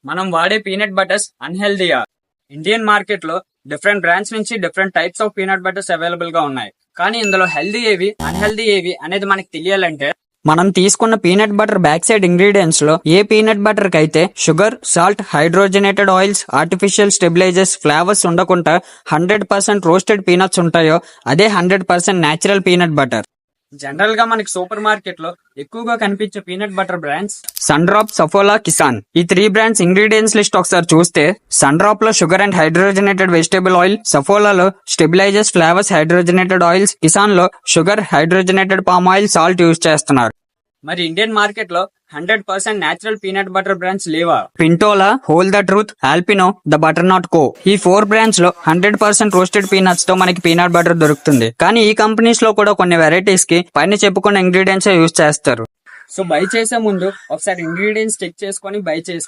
మనం వాడే peanut butters అన్హెల్దీయా? Indian market లో డిఫరెంట్ బ్రాండ్స్ నుంచి different types of peanut butters available గా ఉన్నాయి. కానీ ఇందులో హెల్దీ ఏవి, అన్హెల్దీ ఏవి అనేది మనకి తెలియాలంటే మనం తీసుకున్న peanut butter back side ingredients లో ఏ పీనట్ బటర్ కి అయితే sugar, salt, hydrogenated oils, artificial stabilisers, flavours ఉండకుండా 100% రోస్టెడ్ పీనట్స్ ఉంటాయో అదే 100% న్యాచురల్ పీనట్ బటర్. జనరల్ గా మనకి సూపర్ మార్కెట్ లో ఎక్కువగా కనిపించే peanut butter brands Sundrop, Saffola, Kissan. ఈ 3 బ్రాండ్స్ ఇంగ్రీడియంట్స్ లిస్ట్ ఒకసారి చూస్తే సన్ డ్రాప్ లో sugar and hydrogenated vegetable oil, సఫోలాలో stabilisers, flavours, hydrogenated oils, Kissan లో sugar, hydrogenated palm oil, salt use చేస్తున్నారు. మరి ఇండియన్ మార్కెట్ లో 100% న్యాచురల్ పీనట్ బటర్ బ్రాండ్స్ లేవా? Pintola, whole the truth, Alpino, the butternut co. ఈ 4 బ్రాండ్స్ లో 100% roasted peanuts తో మనకి పీనట్ బటర్ దొరుకుతుంది. కానీ ఈ కంపెనీస్ లో కూడా కొన్ని వెరైటీస్ కి పైన చెప్పుకున్న ఇంగ్రీడియంట్స్ యూజ్ చేస్తారు. సో బై చేసే ముందు ఒకసారి ఇంగ్రీడియంట్స్ చెక్ చేసుకొని బై చేసుకోండి.